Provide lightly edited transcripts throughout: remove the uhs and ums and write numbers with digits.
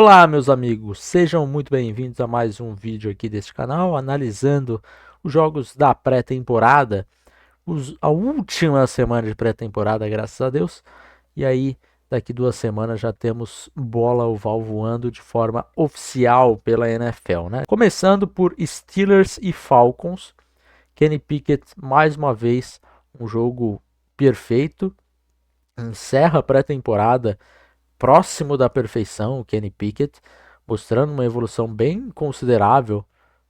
Olá, meus amigos, sejam muito bem-vindos a mais um vídeo aqui deste canal, analisando os jogos da pré-temporada, a última semana de pré-temporada, graças a Deus. E aí, daqui 2 semanas já temos bola oval voando de forma oficial pela NFL, né? Começando por Steelers e Falcons. Kenny Pickett, mais uma vez, um jogo perfeito, encerra a pré-temporada próximo da perfeição, o Kenny Pickett, mostrando uma evolução bem considerável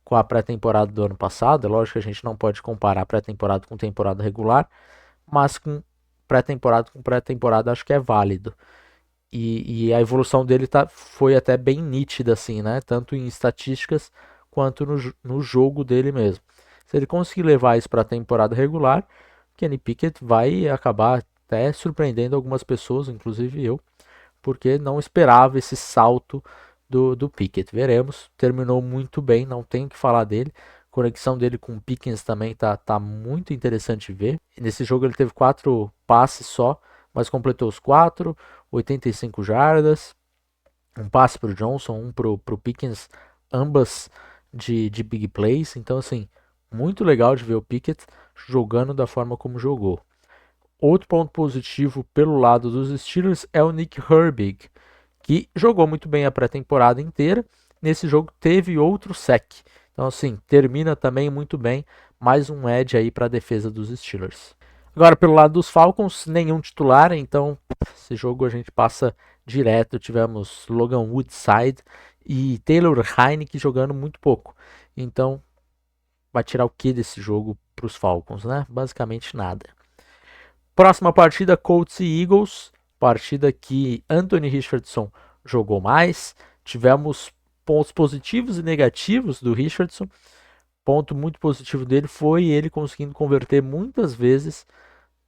com a pré-temporada do ano passado. É lógico que a gente não pode comparar pré-temporada com temporada regular, mas com pré-temporada acho que é válido. E a evolução dele foi até bem nítida, assim, né? Tanto em estatísticas quanto no jogo dele mesmo. Se ele conseguir levar isso para a temporada regular, Kenny Pickett vai acabar até surpreendendo algumas pessoas, inclusive eu, porque não esperava esse salto do Pickett. Veremos, terminou muito bem, não tem o que falar dele. A conexão dele com o Pickens também tá muito interessante ver. Nesse jogo ele teve 4 passes só, mas completou os 4, 85 jardas, um passe para o Johnson, um para o Pickens, ambas de big plays. Então, assim, muito legal de ver o Pickett jogando da forma como jogou. Outro ponto positivo pelo lado dos Steelers é o Nick Herbig, que jogou muito bem a pré-temporada inteira. Nesse jogo teve outro sec. Então, assim, termina também muito bem. Mais um edge aí para a defesa dos Steelers. Agora, pelo lado dos Falcons, nenhum titular. Então, esse jogo a gente passa direto. Tivemos Logan Woodside e Taylor Heinicke jogando muito pouco. Então, vai tirar o que desse jogo para os Falcons, né? Basicamente nada. Próxima partida, Colts e Eagles. Partida que Anthony Richardson jogou mais. Tivemos pontos positivos e negativos do Richardson. Ponto muito positivo dele foi ele conseguindo converter muitas vezes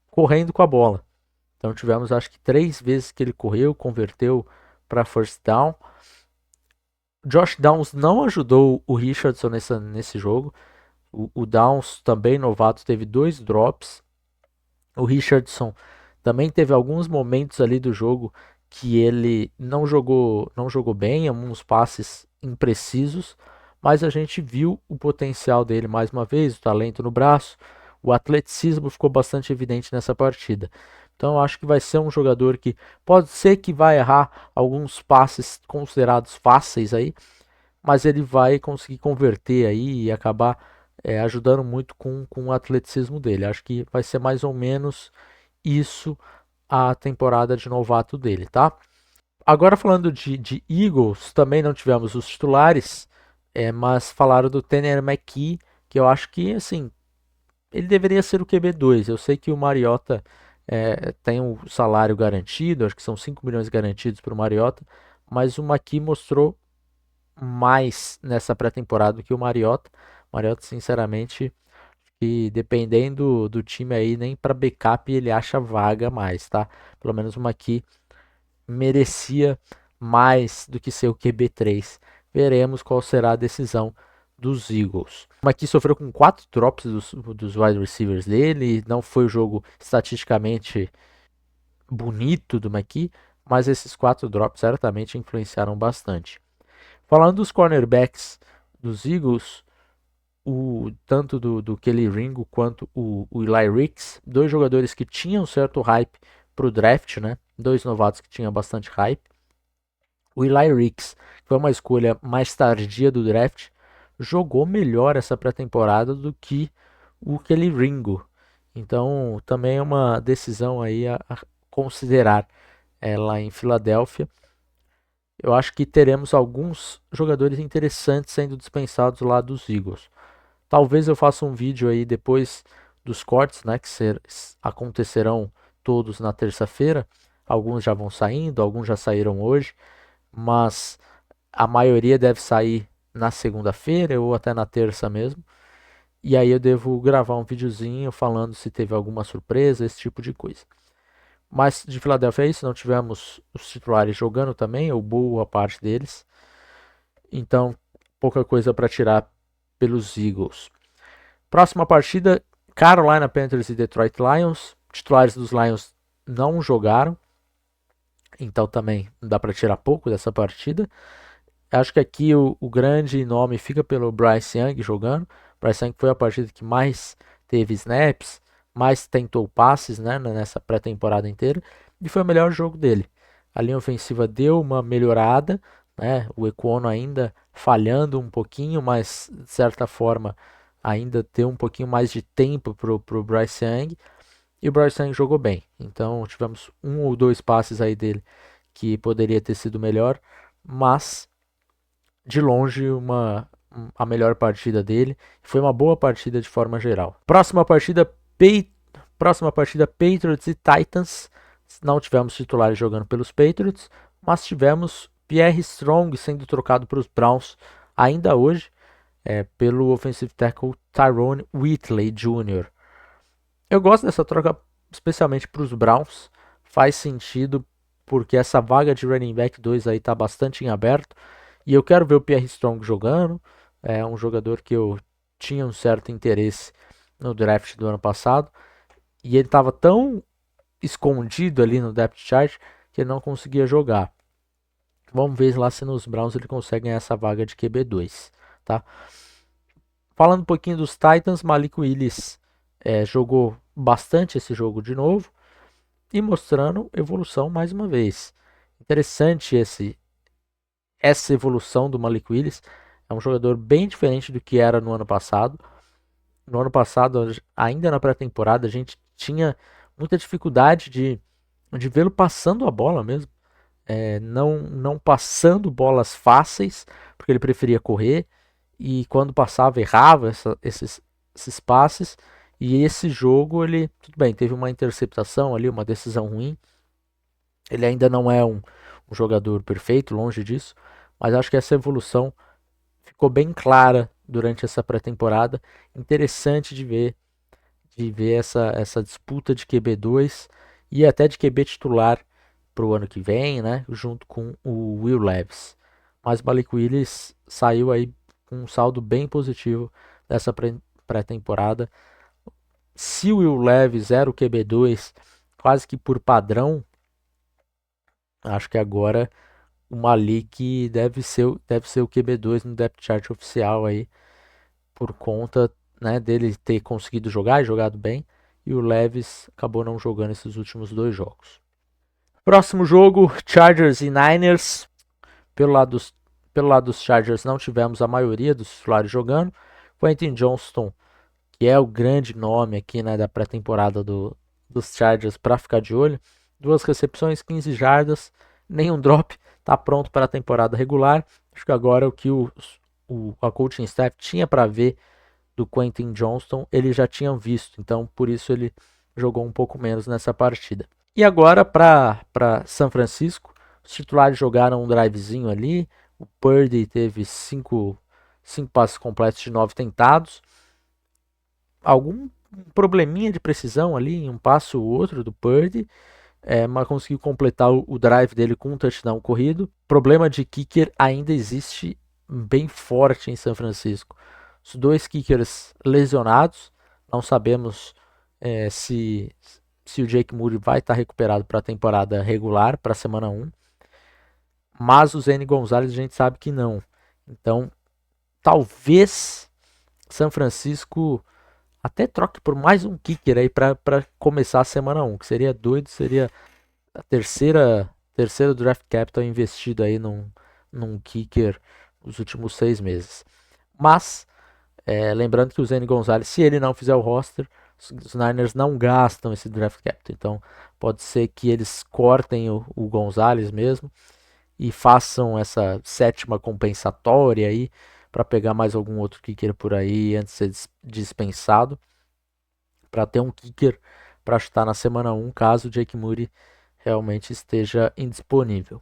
correndo com a bola. Então tivemos acho que 3 vezes que ele correu, converteu para first down. Josh Downs não ajudou o Richardson nesse jogo. O Downs, também novato, teve 2 drops. O Richardson também teve alguns momentos ali do jogo que ele não jogou bem, alguns passes imprecisos, mas a gente viu o potencial dele mais uma vez, o talento no braço, o atleticismo ficou bastante evidente nessa partida. Então eu acho que vai ser um jogador que pode ser que vai errar alguns passes considerados fáceis aí, mas ele vai conseguir converter aí e acabar ajudando muito com o atleticismo dele. Acho que vai ser mais ou menos isso a temporada de novato dele, tá? Agora falando de Eagles, também não tivemos os titulares, mas falaram do Tanner McKee, que eu acho que, assim, ele deveria ser o QB2. Eu sei que o Mariota tem um salário garantido, acho que são 5 milhões garantidos para o Mariota, mas o McKee mostrou mais nessa pré-temporada do que o Mariota. Mariota, sinceramente, que dependendo do time aí, nem para backup ele acha vaga mais, tá? Pelo menos uma aqui merecia mais do que ser o QB3. Veremos qual será a decisão dos Eagles. Uma aqui sofreu com 4 drops dos wide receivers dele, não foi o jogo estatisticamente bonito do McKee, mas esses 4 drops certamente influenciaram bastante. Falando dos cornerbacks dos Eagles, tanto do Kelly Ringo quanto o Eli Ricks, 2 jogadores que tinham certo hype para o draft, né? 2 novatos que tinham bastante hype. O Eli Ricks, que foi uma escolha mais tardia do draft, jogou melhor essa pré-temporada do que o Kelly Ringo. Então, também é uma decisão aí a considerar lá em Filadélfia. Eu acho que teremos alguns jogadores interessantes sendo dispensados lá dos Eagles. Talvez eu faça um vídeo aí depois dos cortes, né, que acontecerão todos na terça-feira. Alguns já vão saindo, alguns já saíram hoje, mas a maioria deve sair na segunda-feira ou até na terça mesmo. E aí eu devo gravar um videozinho falando se teve alguma surpresa, esse tipo de coisa. Mas de Filadélfia é isso, não tivemos os titulares jogando também, ou boa parte deles. Então, pouca coisa para tirar pelos Eagles. Próxima partida, Carolina Panthers e Detroit Lions. Titulares dos Lions não jogaram. Então também dá para tirar pouco dessa partida. Acho que aqui o grande nome fica pelo Bryce Young jogando. Bryce Young foi a partida que mais teve snaps, mais tentou passes, né, nessa pré-temporada inteira, e foi o melhor jogo dele. A linha ofensiva deu uma melhorada, né, o Ekwonu ainda falhando um pouquinho, mas de certa forma ainda deu um pouquinho mais de tempo pro Bryce Young, e o Bryce Young jogou bem. Então tivemos um ou dois passes aí dele que poderia ter sido melhor, mas de longe a melhor partida dele. Foi uma boa partida de forma geral. Próxima partida Patriots e Titans. Não tivemos titulares jogando pelos Patriots, mas tivemos Pierre Strong sendo trocado para os Browns ainda hoje pelo offensive tackle Tyrone Whitley Jr. Eu gosto dessa troca especialmente para os Browns. Faz sentido porque essa vaga de running back 2 aí está bastante em aberto. E eu quero ver o Pierre Strong jogando. É um jogador que eu tinha um certo interesse no draft do ano passado. E ele estava tão escondido ali no depth chart que ele não conseguia jogar. Vamos ver lá se nos Browns ele consegue ganhar essa vaga de QB2. Tá? Falando um pouquinho dos Titans, Malik Willis jogou bastante esse jogo de novo e mostrando evolução mais uma vez. Interessante essa evolução do Malik Willis. É um jogador bem diferente do que era no ano passado. No ano passado, ainda na pré-temporada, a gente tinha muita dificuldade de vê-lo passando a bola mesmo. Não passando bolas fáceis, porque ele preferia correr. E quando passava, errava esses passes. E esse jogo, ele, tudo bem, teve uma interceptação ali, uma decisão ruim. Ele ainda não é um jogador perfeito, longe disso. Mas acho que essa evolução ficou bem clara durante essa pré-temporada. Interessante de ver essa disputa de QB2 e até de QB titular para o ano que vem, né? Junto com o Will Levis. Mas Malik Willis saiu aí com um saldo bem positivo dessa pré-temporada. Se o Will Levis era o QB2 quase que por padrão, acho que agora o Malik deve ser o QB2 no depth chart oficial aí, por conta, né, dele ter conseguido jogar e jogado bem, e o Levis acabou não jogando esses últimos dois jogos. Próximo jogo, Chargers e Niners. Pelo lado dos Chargers não tivemos a maioria dos titulares jogando. Quentin Johnston, que é o grande nome aqui, né, da pré-temporada dos Chargers para ficar de olho. 2 recepções, 15 jardas, nenhum drop, tá pronto para a temporada regular. Acho que agora o que a coaching staff tinha para ver do Quentin Johnston, eles já tinham visto, então por isso ele jogou um pouco menos nessa partida. E agora para São Francisco, os titulares jogaram um drivezinho ali, o Purdy teve 5 passes completos de 9 tentados, algum probleminha de precisão ali em um passo ou outro do Purdy, mas conseguiu completar o drive dele com um touchdown corrido. Problema de kicker ainda existe bem forte em São Francisco. Os 2 kickers lesionados, não sabemos se o Jake Moody vai estar recuperado para a temporada regular, para a semana 1. Mas o Zane Gonzalez a gente sabe que não. Então, talvez São Francisco até troque por mais um kicker aí para começar a semana 1, que seria doido, seria a terceiro draft capital investido aí num kicker nos últimos 6 meses. Mas, lembrando que o Zane Gonzalez, se ele não fizer o roster, os Niners não gastam esse draft capital. Então, pode ser que eles cortem o Gonzalez mesmo e façam essa 7ª compensatória aí para pegar mais algum outro kicker por aí antes de ser dispensado, para ter um kicker para chutar na semana 1, caso o Jake Moody realmente esteja indisponível.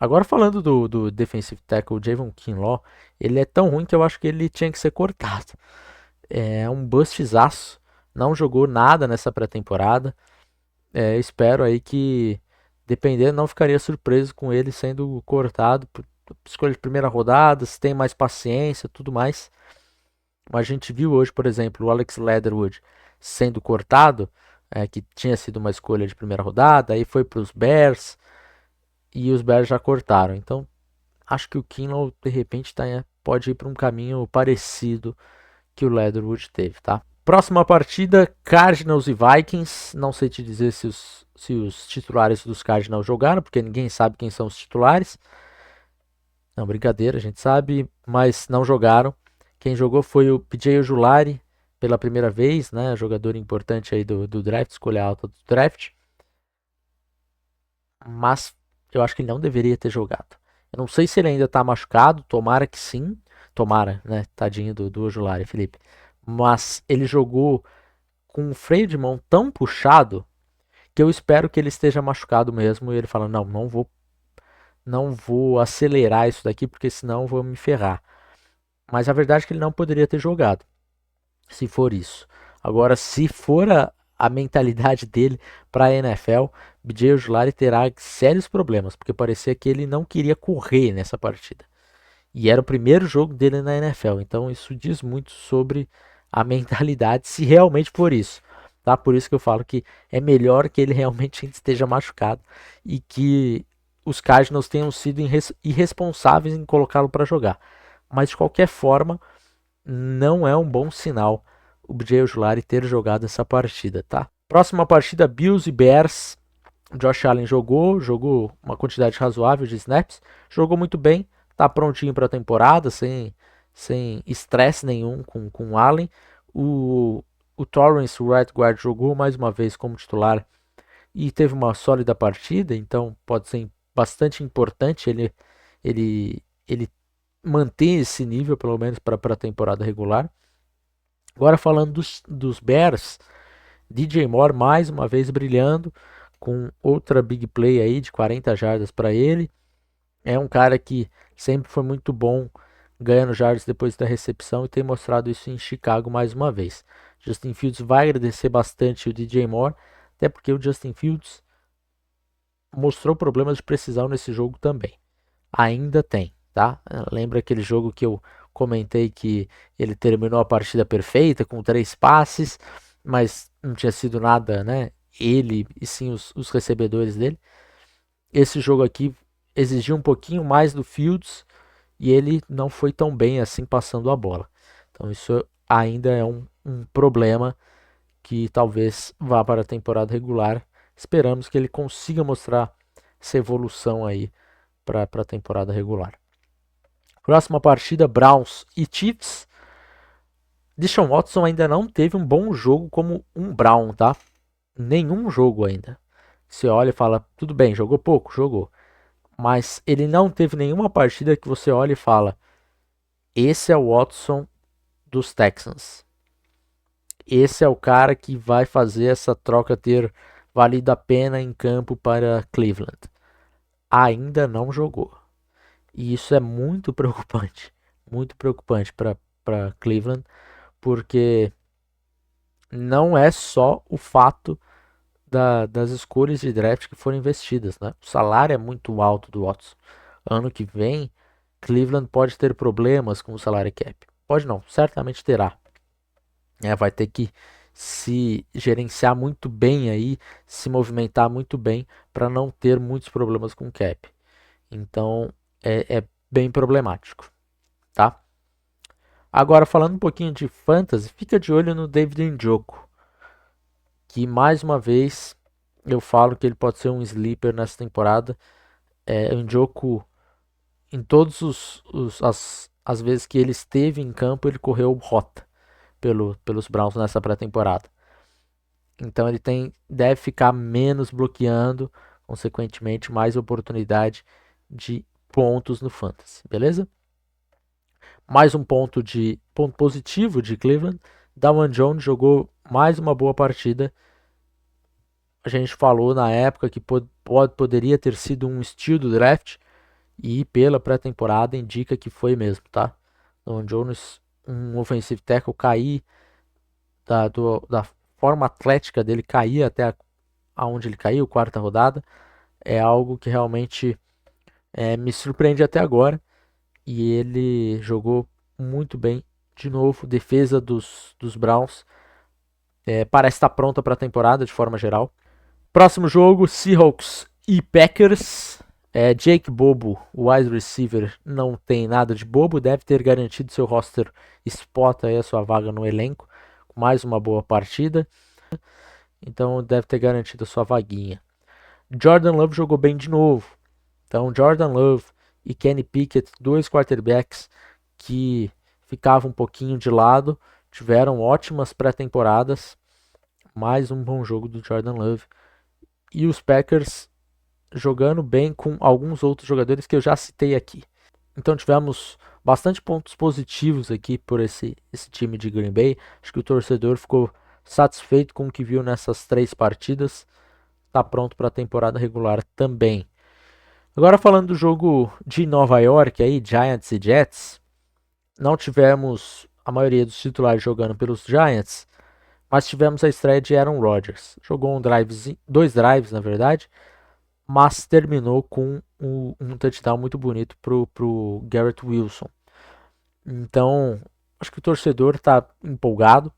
Agora falando do defensive tackle Javon Kinlaw, ele é tão ruim que eu acho que ele tinha que ser cortado. É um bustzaço, não jogou nada nessa pré-temporada. Espero aí que, dependendo, não ficaria surpreso com ele sendo cortado por escolha de primeira rodada, se tem mais paciência, tudo mais. Mas a gente viu hoje, por exemplo, o Alex Leatherwood sendo cortado, que tinha sido uma escolha de primeira rodada, aí foi para os Bears. e os Bears já cortaram. Então, acho que o Kinlaw, de repente, pode ir para um caminho parecido que o Leatherwood teve, tá? Próxima partida, Cardinals e Vikings. Não sei te dizer se os titulares dos Cardinals jogaram, porque ninguém sabe quem são os titulares. Não, brincadeira, a gente sabe, mas não jogaram. Quem jogou foi o PJ Ojulari, pela primeira vez, né? Jogador importante aí do draft, escolha alta do draft. Mas eu acho que ele não deveria ter jogado. Eu não sei se ele ainda tá machucado, tomara que sim. Tomara, né? Tadinho do Ojulari, Felipe. Mas ele jogou com um freio de mão tão puxado que eu espero que ele esteja machucado mesmo. E ele fala: não, não vou acelerar isso daqui porque senão eu vou me ferrar. Mas a verdade é que ele não poderia ter jogado, se for isso. Agora, se for a mentalidade dele para a NFL, BJ Ojulari terá sérios problemas, porque parecia que ele não queria correr nessa partida. E era o primeiro jogo dele na NFL, então isso diz muito sobre a mentalidade, se realmente for isso. Tá? Por isso que eu falo que é melhor que ele realmente esteja machucado e que os Cardinals tenham sido irresponsáveis em colocá-lo para jogar. Mas de qualquer forma, não é um bom sinal o BJ Ojulari ter jogado essa partida, tá? Próxima partida, Bills e Bears. Josh Allen jogou uma quantidade razoável de snaps, jogou muito bem, tá prontinho para a temporada, sem estresse nenhum com o Allen. O Torrance, o right guard, jogou mais uma vez como titular e teve uma sólida partida, então pode ser bastante importante ele manter esse nível, pelo menos para a temporada regular. Agora falando dos Bears, DJ Moore mais uma vez brilhando, com outra big play aí de 40 jardas para ele. É um cara que sempre foi muito bom ganhando jardas depois da recepção e tem mostrado isso em Chicago mais uma vez. Justin Fields vai agradecer bastante o DJ Moore, até porque o Justin Fields mostrou problemas de precisão nesse jogo também. Ainda tem, tá? Lembra aquele jogo que eu comentei que ele terminou a partida perfeita com 3 passes, mas não tinha sido nada, né? Ele e sim os recebedores dele. Esse jogo aqui exigiu um pouquinho mais do Fields e ele não foi tão bem assim passando a bola. Então isso ainda é um problema que talvez vá para a temporada regular. Esperamos que ele consiga mostrar essa evolução aí para a temporada regular. Próxima partida, Browns e Chiefs. Deshaun Watson ainda não teve um bom jogo como um Brown, tá? Nenhum jogo ainda. Você olha e fala, tudo bem, jogou pouco? Jogou. Mas ele não teve nenhuma partida que você olha e fala, esse é o Watson dos Texans. Esse é o cara que vai fazer essa troca ter valido a pena em campo para Cleveland. Ainda não jogou. E isso é muito preocupante para Cleveland, porque não é só o fato das escolhas de draft que foram investidas, né? O salário é muito alto do Watson. Ano que vem, Cleveland pode ter problemas com o salário cap. Pode não, certamente terá. Vai ter que se gerenciar muito bem aí, se movimentar muito bem para não ter muitos problemas com o cap. Então é bem problemático, tá? Agora falando um pouquinho de fantasy, fica de olho no David Njoku, que mais uma vez eu falo que ele pode ser um sleeper nessa temporada. O Njoku, em todos as vezes que ele esteve em campo, ele correu rota pelos Browns nessa pré-temporada. Então ele deve ficar menos bloqueando, consequentemente mais oportunidade de pontos no fantasy, beleza? Mais um ponto positivo de Cleveland. Dawan Jones jogou mais uma boa partida. A gente falou na época que poderia ter sido um steal do draft e pela pré-temporada indica que foi mesmo, tá? Dawan Jones, um offensive tackle, cair da forma atlética dele, cair até aonde ele caiu, quarta rodada, é algo que realmente me surpreende até agora. E ele jogou muito bem de novo. Defesa dos Browns parece estar pronta para a temporada de forma geral. Próximo jogo, Seahawks e Packers. Jake Bobo, o wide receiver, não tem nada de bobo, deve ter garantido seu roster spot aí, a sua vaga no elenco, com mais uma boa partida, então deve ter garantido a sua vaguinha. Jordan Love jogou bem de novo, então Jordan Love e Kenny Pickett, dois quarterbacks que ficavam um pouquinho de lado, tiveram ótimas pré-temporadas, mais um bom jogo do Jordan Love. E os Packers jogando bem com alguns outros jogadores que eu já citei aqui. Então tivemos bastante pontos positivos aqui por esse time de Green Bay. Acho que o torcedor ficou satisfeito com o que viu nessas 3 partidas. Está pronto para a temporada regular também. Agora falando do jogo de Nova York, aí, Giants e Jets, não tivemos a maioria dos titulares jogando pelos Giants, mas tivemos a estreia de Aaron Rodgers. Jogou dois drives, na verdade, mas terminou com um touchdown muito bonito pro Garrett Wilson. Então, acho que o torcedor está empolgado.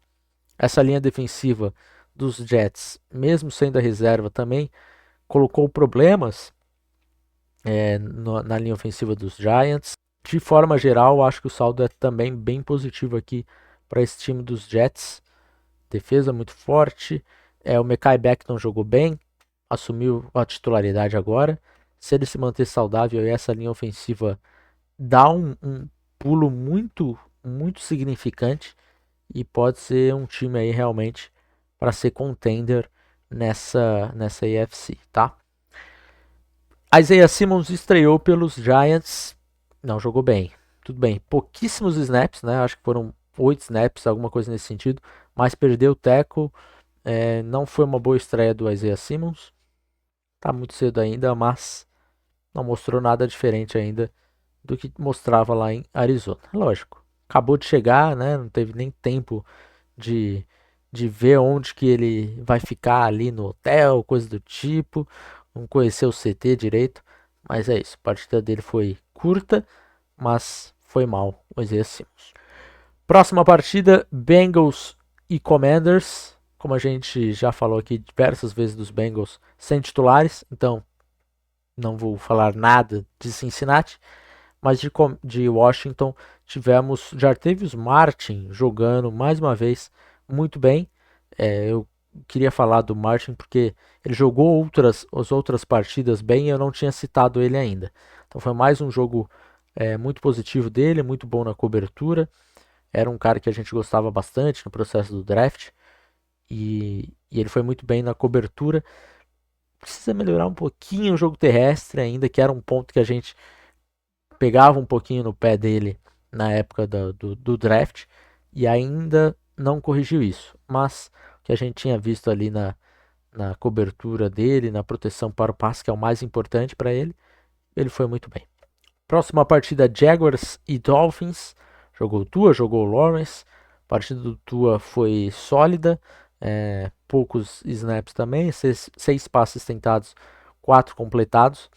Essa linha defensiva dos Jets, mesmo sendo a reserva, também colocou problemas na linha ofensiva dos Giants. De forma geral, acho que o saldo é também bem positivo aqui para esse time dos Jets. Defesa muito forte. O Mekhi Becton jogou bem, assumiu a titularidade agora. Se ele se manter saudável e essa linha ofensiva dá um pulo muito significante e pode ser um time aí realmente para ser contender nessa AFC, tá? Isaiah Simmons estreou pelos Giants, não jogou bem, tudo bem, pouquíssimos snaps, né? Acho que foram 8 snaps, alguma coisa nesse sentido, mas perdeu o tackle. Não foi uma boa estreia do Isaiah Simmons. Tá muito cedo ainda, mas não mostrou nada diferente ainda do que mostrava lá em Arizona. Lógico, acabou de chegar, né? Não teve nem tempo de, de ver onde que ele vai ficar ali no hotel, coisa do tipo. Não conheceu o CT direito, mas é isso. A partida dele foi curta, mas foi mal o Isaiah Simmons. Próxima partida, Bengals e Commanders. Como a gente já falou aqui diversas vezes dos Bengals sem titulares, então não vou falar nada de Cincinnati, mas de Washington tivemos Jartavius Martin jogando mais uma vez muito bem. Eu queria falar do Martin porque ele jogou as outras partidas bem e eu não tinha citado ele ainda. Então foi mais um jogo muito positivo dele, muito bom na cobertura. Era um cara que a gente gostava bastante no processo do draft e ele foi muito bem na cobertura. Precisa melhorar um pouquinho o jogo terrestre ainda, que era um ponto que a gente pegava um pouquinho no pé dele na época do draft e ainda não corrigiu isso. Mas o que a gente tinha visto ali na cobertura dele, na proteção para o passe, que é o mais importante para ele, ele foi muito bem. Próxima partida, Jaguars e Dolphins. Jogou Tua, jogou Lawrence. A partida do Tua foi sólida, poucos snaps também, 6 passes tentados, 4 completados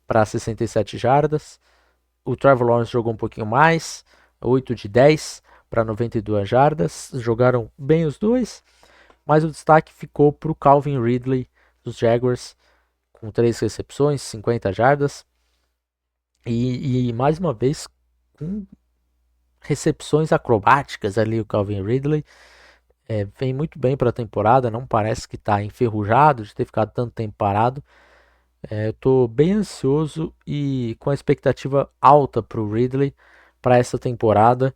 para 67 jardas. O Trevor Lawrence jogou um pouquinho mais, 8 de 10 para 92 jardas. Jogaram bem os dois, mas o destaque ficou para o Calvin Ridley dos Jaguars, com 3 recepções, 50 jardas. E mais uma vez, com recepções acrobáticas ali, o Calvin Ridley. Vem muito bem para a temporada, não parece que está enferrujado de ter ficado tanto tempo parado. Eu estou bem ansioso e com a expectativa alta para o Ridley para essa temporada.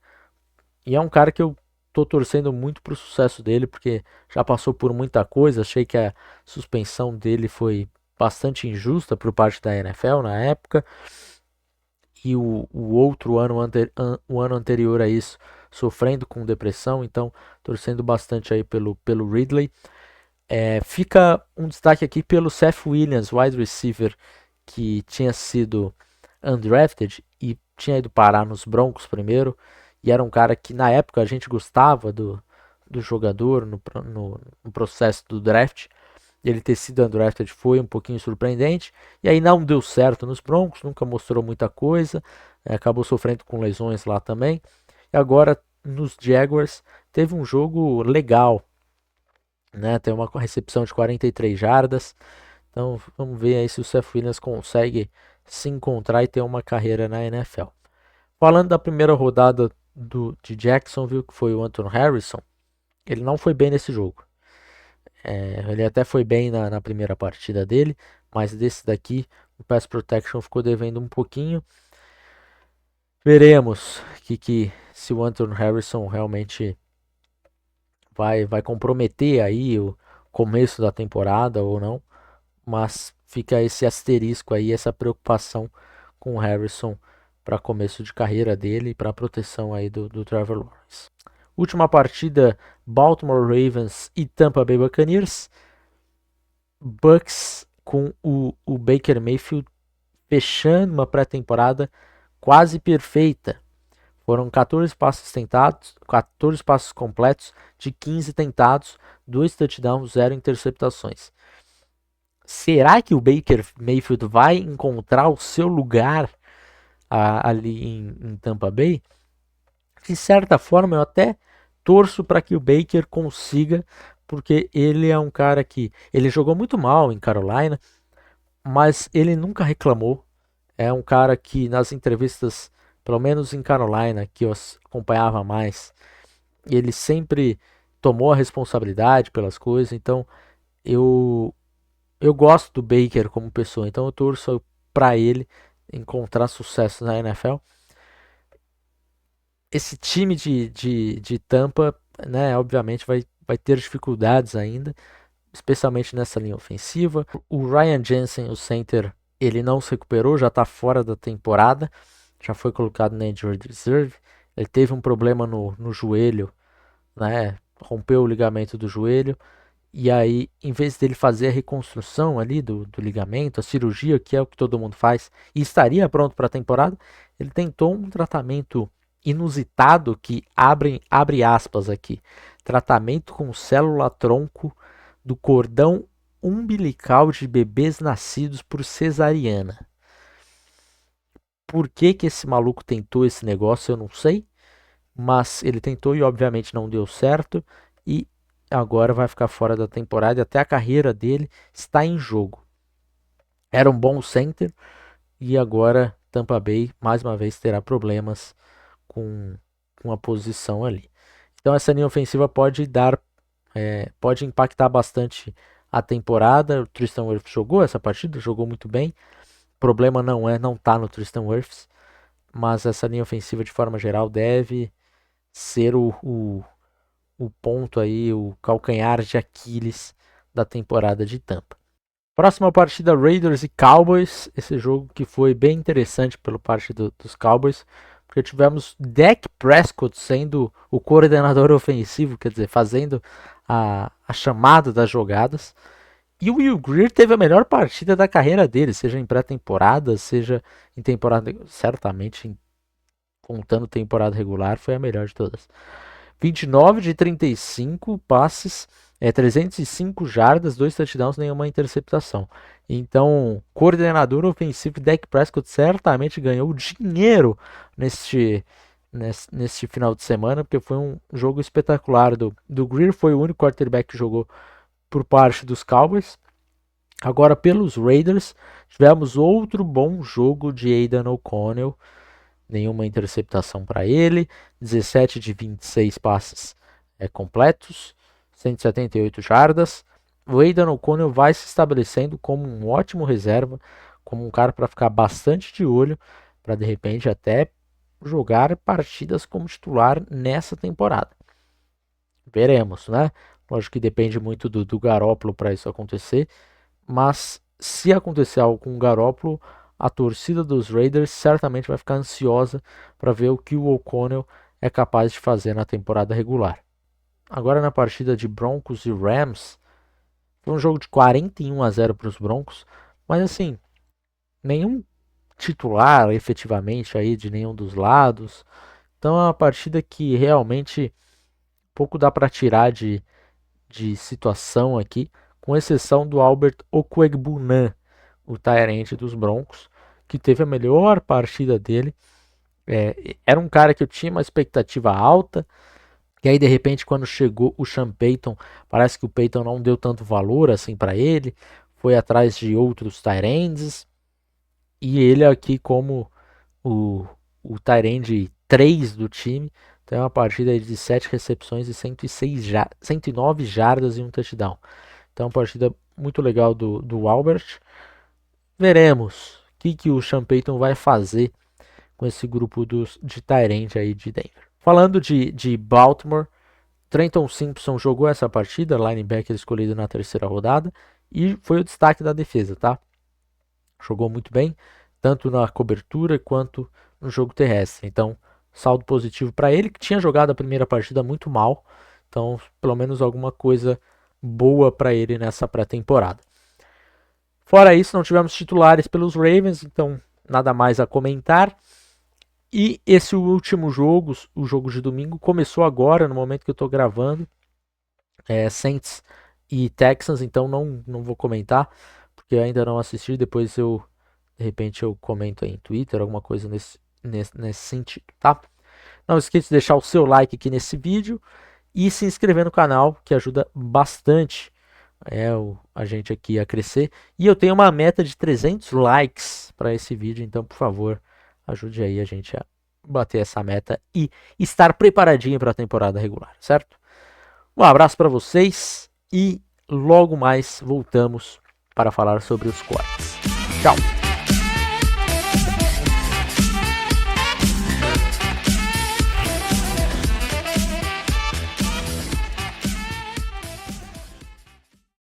E é um cara que eu estou torcendo muito para o sucesso dele, porque já passou por muita coisa. Achei que a suspensão dele foi bastante injusta por parte da NFL na época. E o outro o ano anterior a isso, sofrendo com depressão. Então, torcendo bastante aí pelo Ridley. Fica um destaque aqui pelo Seth Williams, wide receiver, que tinha sido undrafted e tinha ido parar nos Broncos primeiro. E era um cara que na época a gente gostava do jogador no processo do draft. Ele ter sido undrafted foi um pouquinho surpreendente. E aí não deu certo nos Broncos, nunca mostrou muita coisa. Acabou sofrendo com lesões lá também. E agora nos Jaguars teve um jogo legal, né? Tem uma recepção de 43 jardas. Então vamos ver aí se o Seth Williams consegue se encontrar e ter uma carreira na NFL. Falando da primeira rodada de Jacksonville, que foi o Anton Harrison, ele não foi bem nesse jogo. Ele até foi bem na primeira partida dele, mas desse daqui o Pass Protection ficou devendo um pouquinho. Veremos que se o Anton Harrison realmente vai comprometer aí o começo da temporada ou não, mas fica esse asterisco aí, essa preocupação com o Harrison para começo de carreira dele e para proteção aí do Trevor Lawrence. Última partida, Baltimore Ravens e Tampa Bay Buccaneers. Bucks com o Baker Mayfield fechando uma pré-temporada quase perfeita. Foram 14 passos tentados, 14 passos completos de 15 tentados, 2 touchdowns, 0 interceptações. Será que o Baker Mayfield vai encontrar o seu lugar ali em Tampa Bay? De certa forma, eu até torço para que o Baker consiga, porque ele é um cara que ele jogou muito mal em Carolina, mas ele nunca reclamou. É um cara que nas entrevistas, pelo menos em Carolina, que eu acompanhava mais, ele sempre tomou a responsabilidade pelas coisas. Então eu gosto do Baker como pessoa, então eu torço para ele encontrar sucesso na NFL. Esse time de Tampa, né, obviamente vai ter dificuldades ainda, especialmente nessa linha ofensiva. O Ryan Jensen, o center, ele não se recuperou, já está fora da temporada, já foi colocado na injured reserve. Ele teve um problema no joelho, né, rompeu o ligamento do joelho. E aí, em vez dele fazer a reconstrução ali do ligamento, a cirurgia, que é o que todo mundo faz, e estaria pronto para a temporada, ele tentou um tratamento inusitado que abre aspas aqui. Tratamento com célula-tronco do cordão umbilical de bebês nascidos por cesariana. Por que esse maluco tentou esse negócio, eu não sei. Mas ele tentou e obviamente não deu certo. E agora vai ficar fora da temporada e até a carreira dele está em jogo. Era um bom center e agora Tampa Bay mais uma vez terá problemas com a posição ali. Então essa linha ofensiva pode impactar bastante a temporada. O Tristan Wirfs jogou essa partida, jogou muito bem. O problema não tá no Tristan Wirfs, mas essa linha ofensiva de forma geral deve ser o ponto aí, o calcanhar de Aquiles da temporada de Tampa. Próxima partida, Raiders e Cowboys. Esse jogo que foi bem interessante pela parte dos Cowboys, porque tivemos Dak Prescott sendo o coordenador ofensivo, quer dizer, fazendo a chamada das jogadas. E o Will Grier teve a melhor partida da carreira dele, seja em pré-temporada, seja em temporada, certamente contando temporada regular, foi a melhor de todas. 29 de 35 passes, 305 jardas, 2 touchdowns, nenhuma interceptação. Então, coordenador ofensivo Dak Prescott certamente ganhou dinheiro neste final de semana, porque foi um jogo espetacular do Grier, foi o único quarterback que jogou por parte dos Cowboys. Agora, pelos Raiders, tivemos outro bom jogo de Aidan O'Connell, nenhuma interceptação para ele, 17 de 26 passes completos, 178 jardas. O Aidan O'Connell vai se estabelecendo como um ótimo reserva, como um cara para ficar bastante de olho, para de repente até jogar partidas como titular nessa temporada. Veremos, né? Lógico que depende muito do Garoppolo para isso acontecer, mas se acontecer algo com o Garoppolo, a torcida dos Raiders certamente vai ficar ansiosa para ver o que o O'Connell é capaz de fazer na temporada regular. Agora na partida de Broncos e Rams, foi um jogo de 41-0 para os Broncos, mas assim, nenhum titular efetivamente aí de nenhum dos lados. Então é uma partida que realmente pouco dá para tirar de situação aqui, com exceção do Albert Okwuegbunam, o tight end dos Broncos, que teve a melhor partida dele. Era um cara que eu tinha uma expectativa alta, e aí de repente quando chegou o Sean Payton, parece que o Payton não deu tanto valor assim para ele, foi atrás de outros tight ends, E ele aqui como o, o tight end 3 do time, tem uma partida de 7 recepções e 109 jardas e um touchdown. Então, uma partida muito legal do Albert. Veremos o que o Sean Payton vai fazer com esse grupo de tight end aí de Denver. Falando de Baltimore, Trenton Simpson jogou essa partida, linebacker escolhido na terceira rodada, e foi o destaque da defesa, tá? Jogou muito bem, tanto na cobertura quanto no jogo terrestre. Então, saldo positivo para ele, que tinha jogado a primeira partida muito mal. Então, pelo menos alguma coisa boa para ele nessa pré-temporada. Fora isso, não tivemos titulares pelos Ravens, então nada mais a comentar. E esse último jogo, o jogo de domingo, começou agora, no momento que eu estou gravando. Saints e Texans, então não vou comentar, porque eu ainda não assisti. Depois de repente, eu comento aí em Twitter, alguma coisa nesse sentido, tá? Não esqueça de deixar o seu like aqui nesse vídeo e se inscrever no canal, que ajuda bastante a gente aqui a crescer. E eu tenho uma meta de 300 likes para esse vídeo, então, por favor, ajude aí a gente a bater essa meta e estar preparadinho para a temporada regular, certo? Um abraço para vocês e logo mais voltamos para falar sobre os cortes. Tchau!